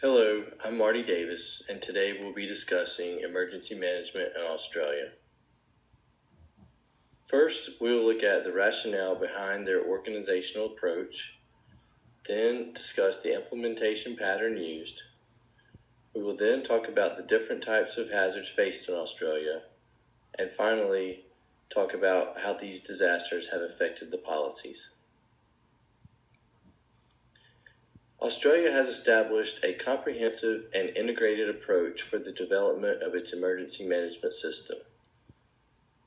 Hello, I'm Marty Davis, and today we'll be discussing emergency management in Australia. First, we will look at the rationale behind their organizational approach, then discuss the implementation pattern used. We will then talk about the different types of hazards faced in Australia, and finally, talk about how these disasters have affected the policies. Australia has established a comprehensive and integrated approach for the development of its emergency management system.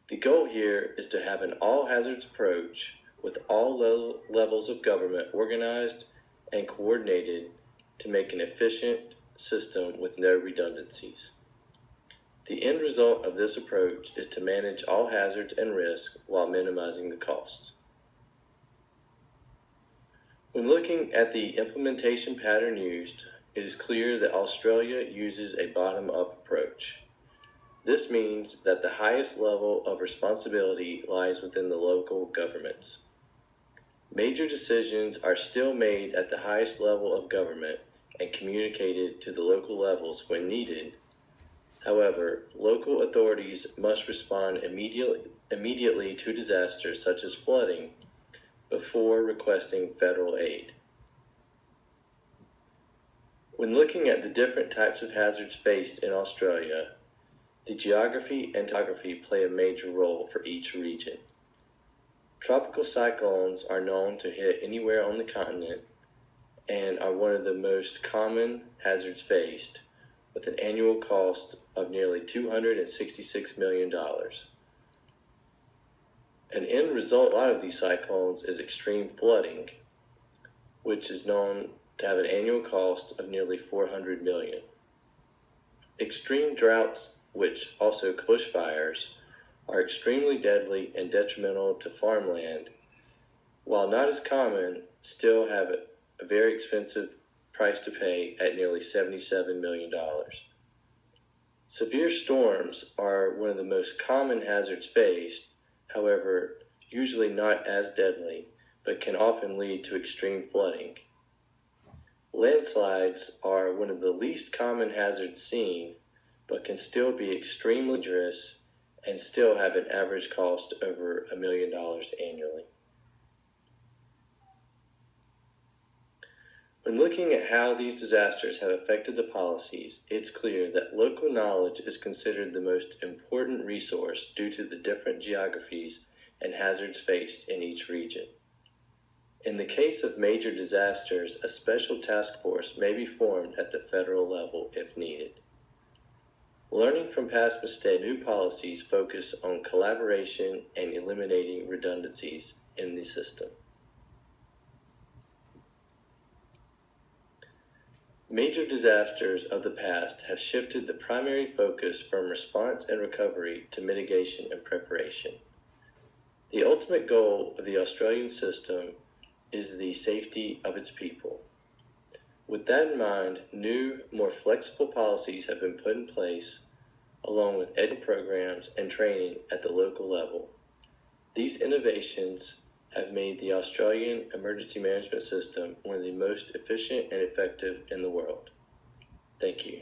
The goal here is to have an all-hazards approach with all levels of government organized and coordinated to make an efficient system with no redundancies. The end result of this approach is to manage all hazards and risks while minimizing the cost. When looking at the implementation pattern used, it is clear that Australia uses a bottom-up approach. This means that the highest level of responsibility lies within the local governments. Major decisions are still made at the highest level of government and communicated to the local levels when needed. However, local authorities must respond immediately to disasters such as flooding before requesting federal aid. When looking at the different types of hazards faced in Australia, the geography and topography play a major role for each region. Tropical cyclones are known to hit anywhere on the continent and are one of the most common hazards faced, with an annual cost of nearly $266 million. An end result of a lot of these cyclones is extreme flooding, which is known to have an annual cost of nearly $400 million. Extreme droughts, which also bushfires, are extremely deadly and detrimental to farmland. While not as common, still have a very expensive price to pay at nearly $77 million. Severe storms are one of the most common hazards faced, however, usually not as deadly, but can often lead to extreme flooding. Landslides are one of the least common hazards seen, but can still be extremely dangerous and still have an average cost over $1 million annually. When looking at how these disasters have affected the policies, it's clear that local knowledge is considered the most important resource due to the different geographies and hazards faced in each region. In the case of major disasters, a special task force may be formed at the federal level if needed. Learning from past mistakes, new policies focus on collaboration and eliminating redundancies in the system. Major disasters of the past have shifted the primary focus from response and recovery to mitigation and preparation. The ultimate goal of the Australian system is the safety of its people. With that in mind, new, more flexible policies have been put in place, along with education programs and training at the local level. These innovations have made the Australian emergency management system one of the most efficient and effective in the world. Thank you.